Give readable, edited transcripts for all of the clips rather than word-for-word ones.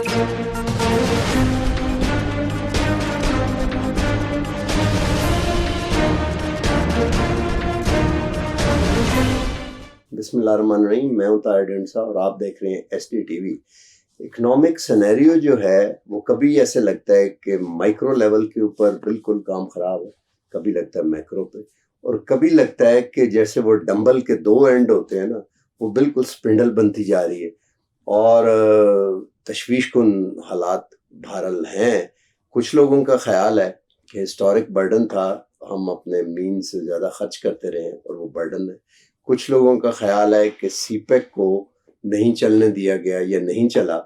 بسم اللہ الرحمن الرحیم، میں ہوں طاہر ڈنڈسا اور آپ دیکھ رہے ہیں S D T V. Economic scenario جو ہے وہ کبھی ایسے لگتا ہے کہ مائکرو لیول کے اوپر بالکل کام خراب ہے، کبھی لگتا ہے میکرو پہ، اور کبھی لگتا ہے کہ جیسے وہ ڈمبل کے دو اینڈ ہوتے ہیں نا، وہ بالکل سپنڈل بنتی جا رہی ہے اور تشویش کن حالات بہرحال ہیں۔ کچھ لوگوں کا خیال ہے کہ ہسٹورک برڈن تھا، ہم اپنے مین سے زیادہ خرچ کرتے رہے اور وہ برڈن ہے۔ کچھ لوگوں کا خیال ہے کہ سی پیک کو نہیں چلنے دیا گیا یا نہیں چلا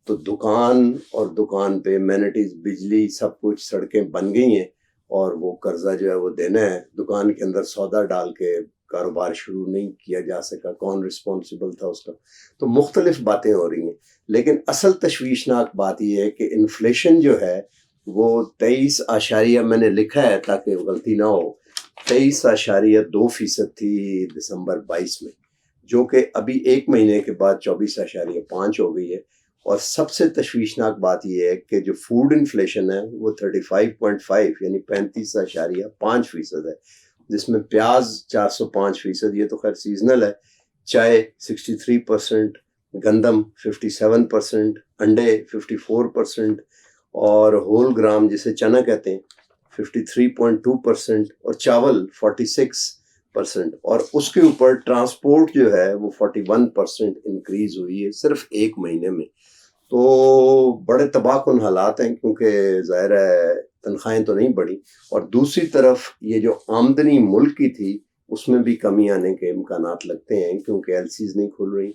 تو دکان پہ امینٹیز، بجلی، سب کچھ، سڑکیں بن گئی ہیں اور وہ قرضہ جو ہے وہ دینا ہے۔ دکان کے اندر سودا ڈال کے کاروبار شروع نہیں کیا جا سکا، کون رسپانسبل تھا اس کا؟ تو مختلف باتیں ہو رہی ہیں، لیکن اصل تشویشناک بات یہ ہے کہ انفلیشن جو ہے وہ 23 میں نے لکھا ہے تاکہ غلطی نہ ہو، 23.2% تھی دسمبر 22 میں، جو کہ ابھی ایک مہینے کے بعد 24.5 ہو گئی ہے۔ اور سب سے تشویشناک بات یہ ہے کہ جو فوڈ انفلیشن ہے وہ 35.5 یعنی 35.5% ہے، جس میں پیاز 405%، یہ تو خیر سیزنل ہے، چائے 63%، گندم 57%، انڈے 54%، اور ہول گرام جسے چنا کہتے ہیں 53.2%، اور چاول 46%، اور اس کے اوپر ٹرانسپورٹ جو ہے وہ 41% انکریز ہوئی ہے صرف ایک مہینے میں۔ تو بڑے تباہ کن حالات ہیں، کیونکہ ظاہر ہے تنخواہیں تو نہیں بڑھی، اور دوسری طرف یہ جو آمدنی ملک کی تھی اس میں بھی کمی آنے کے امکانات لگتے ہیں، کیونکہ ایل سیز نہیں کھل رہی،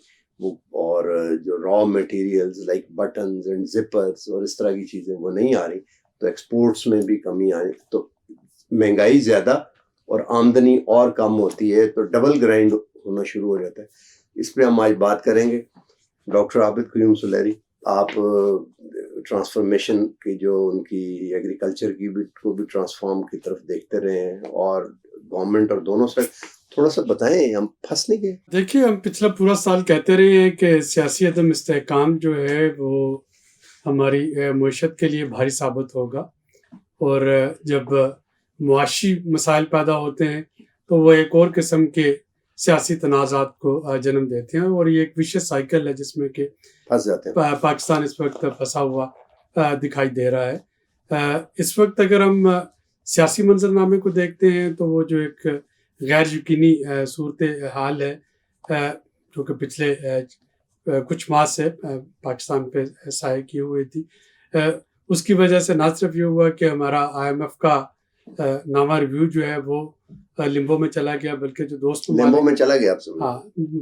اور جو raw materials like buttons and zippers اور اس طرح کی چیزیں وہ نہیں آ رہی، تو ایکسپورٹس میں بھی کمی آئی، تو مہنگائی زیادہ اور آمدنی اور کم ہوتی ہے، تو ڈبل گرائنڈ ہونا شروع ہو جاتا ہے۔ اس پہ ہم آج بات کریں گے۔ ڈاکٹر عابد قیوم سلیری، آپ ٹرانسفارمیشن کی جو ان کی ایگریکلچر کی کو بھی ٹرانسفارم کی طرف دیکھتے رہے ہیں، اور گورنمنٹ اور دونوں سے تھوڑا سا بتائیں، ہم پھنس نہیں گئے؟ دیکھیے، ہم پچھلا پورا سال کہتے رہے ہیں کہ سیاسی عدم استحکام جو ہے وہ ہماری معیشت کے لیے بھاری ثابت ہوگا، اور جب معاشی مسائل پیدا ہوتے ہیں تو وہ ایک اور قسم کے سیاسی تنازعات کو جنم دیتے ہیں، اور یہ ایک وشیس سائیکل ہے جس میں کہ پھنس جاتے ہیں۔ پاکستان اس وقت پھنسا ہوا دکھائی دے رہا ہے۔ اس وقت اگر ہم سیاسی منظرنامے کو دیکھتے ہیں تو وہ جو ایک غیر یقینی صورت حال ہے جو کہ پچھلے کچھ ماہ سے پاکستان پہ سایہ کیے ہوئے تھی، اس کی وجہ سے نہ صرف یہ ہوا کہ ہمارا IMF کا نامہ ریویو جو ہے وہ لمبو میں چلا گیا، بلکہ جو دوست لمبو میں چلا گیا،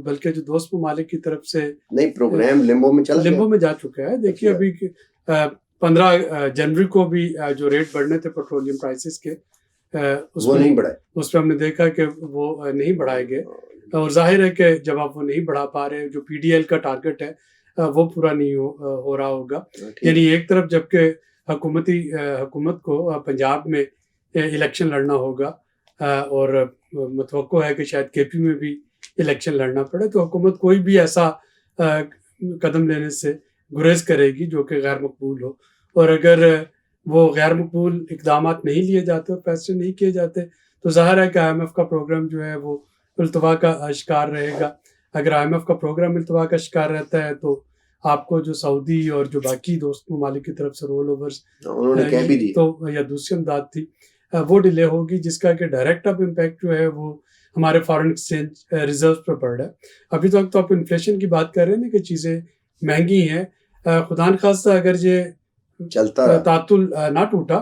بلکہ جو دوست ممالک کی طرف سے نہیں، پروگرام لمبو میں چلا گیا، لمبو میں جا چکا ہے۔ دیکھیے، ابھی 15 جنوری کو بھی جو ریٹ بڑھنے تھے پیٹرولیم پرائسز کے، وہ نہیں بڑھائے، اس پہ ہم نے دیکھا کہ وہ نہیں بڑھائے گئے، اور ظاہر ہے کہ جب آپ وہ نہیں بڑھا پا رہے، جو PDL کا ٹارگٹ ہے وہ پورا نہیں ہو رہا ہوگا۔ یعنی ایک طرف جبکہ حکومت کو پنجاب میں الیکشن لڑنا ہوگا، اور متوقع ہے کہ شاید KP میں بھی الیکشن لڑنا پڑے، تو حکومت کوئی بھی ایسا قدم لینے سے گریز کرے گی جو کہ غیر مقبول ہو، اور اگر وہ غیر مقبول اقدامات نہیں لیے جاتے اور فیصلے نہیں کیے جاتے تو ظاہر ہے کہ IMF کا پروگرام جو ہے وہ التوا کا شکار رہے گا۔ اگر IMF کا پروگرام التوا کا شکار رہتا ہے تو آپ کو جو سعودی اور جو باقی دوست ممالک کی طرف سے رول اوورز تو یا دوسری امداد تھی وہ ڈیلے ہوگی، جس کا کہ ڈائریکٹ اب امپیکٹ جو ہے وہ ہمارے فارن ایکسچینج ریزروز پر پڑ رہا ہے۔ ابھی تک تو آپ انفلیشن کی بات کر رہے ہیں نا کہ چیزیں مہنگی ہیں، خدا نخواستہ اگر یہ چلتا تعطل نہ ٹوٹا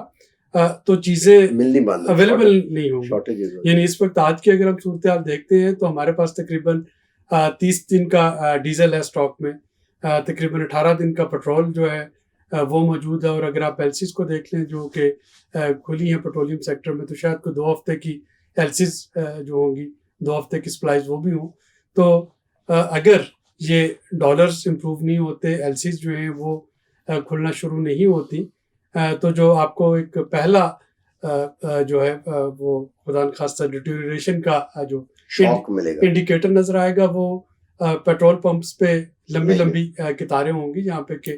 تو چیزیں اویلیبل نہیں ہوں گی۔ یعنی اس وقت آج کی اگر ہم صورتحال دیکھتے ہیں تو ہمارے پاس تقریباً 30 دن کا ڈیزل ہے اسٹاک میں، تقریباً 18 دن کا پیٹرول جو ہے وہ موجود ہے، اور اگر آپ ایلسیز کو دیکھ لیں جو کہ کھلی ہیں پیٹرولیم سیکٹر میں، تو شاید کوئی 2 ہفتے کی ایلسیز جو ہوں گی، 2 ہفتے کی سپلائز وہ بھی ہوں۔ تو اگر یہ ڈالرز امپروو نہیں ہوتے، ایلسیز جو ہیں وہ کھلنا شروع نہیں ہوتی، تو جو آپ کو ایک پہلا جو ہے وہ خدا نخواستہ ڈیٹیریشن کا جو شاک ملے گا، انڈیکیٹر نظر آئے گا، وہ پیٹرول پمپس پہ لمبی قطاریں ہوں گی جہاں پہ کہ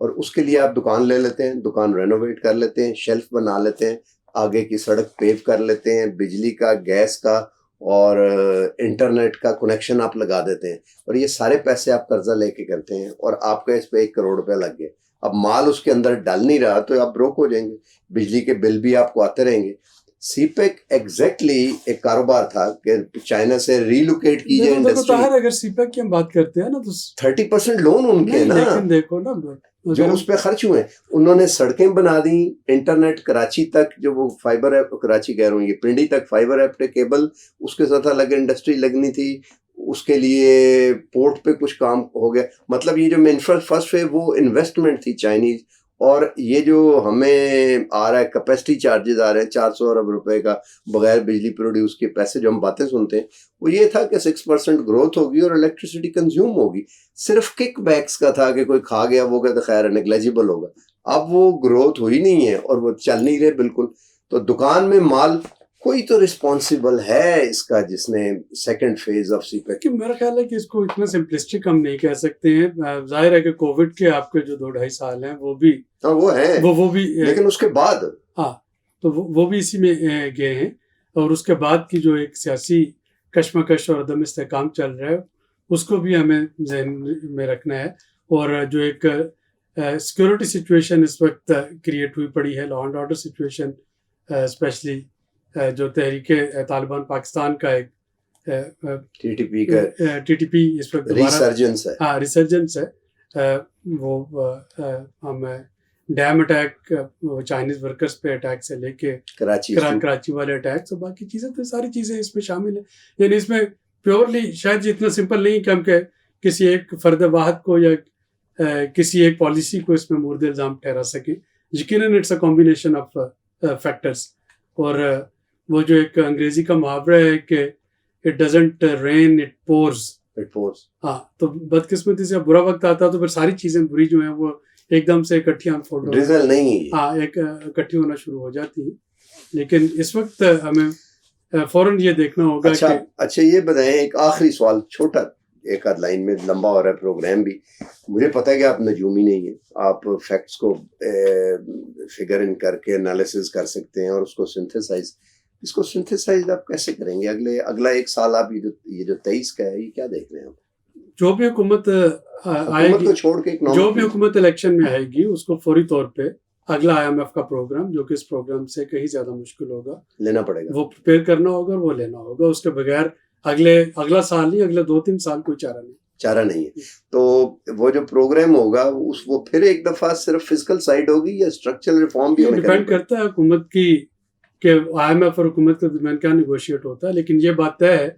اور اس کے لیے آپ دکان لے لیتے ہیں, دکان رینوویٹ کر لیتے ہیں, شیلف بنا لیتے ہیں, آگے کی سڑک پیو کر لیتے ہیں, بجلی کا, گیس کا اور انٹرنیٹ کا کنیکشن آپ لگا دیتے ہیں, اور یہ سارے پیسے آپ قرضہ لے کے کرتے ہیں, اور آپ کا اس پہ 1 کروڑ روپے لگ گئے. اب مال اس کے اندر ڈال نہیں رہا تو آپ بروک ہو جائیں گے, بجلی کے بل بھی آپ کو آتے رہیں گے. سی پیک ایگزیکٹلی ایک کاروبار تھا کہ چائنا سے ریلوکیٹ کی جائے انڈسٹری. اگر سی پیک کی ہم بات کرتے ہیں نا تو 30% لون ان کے نا, لیکن دیکھو نا جو اس پہ خرچ ہوئے, انہوں نے سڑکیں بنا دی, انٹرنیٹ کراچی تک جو وہ فائبر ہے, کراچی کہہ رہا ہوں, یہ پنڈی تک فائبر ایپٹ کیبل, اس کے ساتھ الگ انڈسٹری لگنی تھی, اس کے لیے پورٹ پہ کچھ کام ہو گیا. مطلب یہ جو مین فرسٹ ہے وہ انویسٹمنٹ تھی چائنیز, اور یہ جو ہمیں آ رہا ہے کیپیسٹی چارجز آ رہے ہیں 400 ارب روپے کا بغیر بجلی پروڈیوس کے پیسے, جو ہم باتیں سنتے ہیں وہ یہ تھا کہ 6% گروتھ ہوگی اور الیکٹریسٹی کنزیوم ہوگی. صرف کک بیکس کا تھا کہ کوئی کھا گیا وہ کہتے خیر نیگلیجیبل ہوگا. اب وہ گروتھ ہوئی نہیں ہے اور وہ چل نہیں رہے بالکل. تو دکان میں مال کوئی تو رسپانسیبل ہے اس کا جس نے second phase of CPEC. میرا خیال ہے کہ اس کو اتنا سمپلسٹک ہم نہیں کہہ سکتے ہیں. ظاہر ہے کہ کووڈ کے آپ کے جو 2-2.5 سال ہیں وہ بھی وہ ہیں, وہ بھی لیکن اس کے بعد تو وہ بھی اسی میں گئے ہیں. اور اس کے بعد کی جو ایک سیاسی کشمکش اور عدم استحکام چل رہا ہے اس کو بھی ہمیں ذہن میں رکھنا ہے. اور جو ایک سیکورٹی سچویشن اس وقت کریٹ ہوئی پڑی ہے, law and order situation, especially جو تحریک طالبان پاکستان کا ایک ٹی ٹی پی اس وقت ریسرجنس ہے. وہ ہم ڈیم اٹیک, چائنیز ورکرز پہ اٹیک سے لے کے کراچی والے اٹیک, اور باقی چیزیں, تو ساری چیزیں اس میں شامل ہیں. یعنی اس میں پیورلی شاید اتنا سمپل نہیں کہ ہم کہ کسی ایک فرد واحد کو یا کسی ایک پالیسی کو اس میں مورد الزام ٹھہرا سکیں. یقیناً it's a combination of factors. اور وہ جو ایک انگریزی کا محاورہ ہے کہ it doesn't rain it pours. تو بدقسمتی سے برا وقت آتا تو پھر ساری چیزیں بری جو ہیں وہ ایک دم سے اکٹھی انفولڈ اکٹھی ہونا شروع ہو جاتی ہیں. لیکن اس وقت ہمیں فوراً یہ دیکھنا ہوگا. اچھا یہ بتائیں, ایک آخری سوال چھوٹا, ایک آدھ لائن میں, لمبا ہو رہا ہے پروگرام بھی. مجھے پتا ہے کہ آپ نجومی نہیں ہیں, آپ فیکٹس کو فگر ان کر کے انالیسز کر سکتے ہیں اور اس کو سنتھیسائز آپ کیسے کریں گے اگلا 1 سال؟ آپ یہ جو 23 کا ہے یہ کیا دیکھ رہے ہیں آپ؟ جو بھی حکومت آئے گی, جو بھی حکومت الیکشن میں آئے گی, اس کو فوری طور پہ اگلا IMF کا پروگرام, جو کہ اس پروگرام سے کہیں زیادہ مشکل ہوگا, لینا پڑے گا, وہ پریپیئر کرنا ہوگا اور وہ لینا ہوگا. اس کے بغیر اگلا سال نہیں, اگلے 2-3 سال کوئی چارہ نہیں ہے. تو وہ جو پروگرام ہوگا وہ پھر ایک دفعہ صرف فزیکل سائیڈ ہوگی یا اسٹرکچرل ریفارم بھی ڈیپینڈ کرتا ہے حکومت کی کہ IMF اور حکومت کے درمیان کیا نیگوشیٹ ہوتا ہے. لیکن یہ بات طے ہے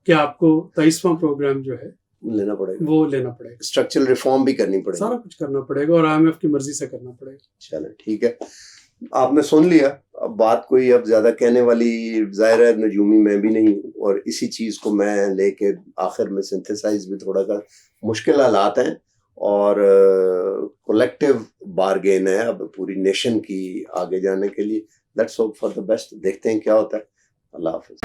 کہ آپ کو 23واں پروگرام جو ہے لینا پڑے گا, وہ لینا پڑے گا. اسٹرکچرل ریفارم بھی کرنی پڑے گی, سارا کچھ کرنا پڑے گا, اور IMF کی مرضی سے کرنا پڑے گا. چلیں ٹھیک ہے, آپ نے سن لیا. اب بات کوئی اب زیادہ کہنے والی ظاہر ہے نجومی میں بھی نہیں, اور اسی چیز کو میں لے کے آخر میں سنتھیسائز بھی تھوڑا کر. مشکل حالات ہیں اور کولیکٹیو بارگین ہے اب پوری نیشن کی آگے جانے کے لیے. Let's hope for the best, دیکھتے ہیں کیا ہوتا ہے. اللہ حافظ.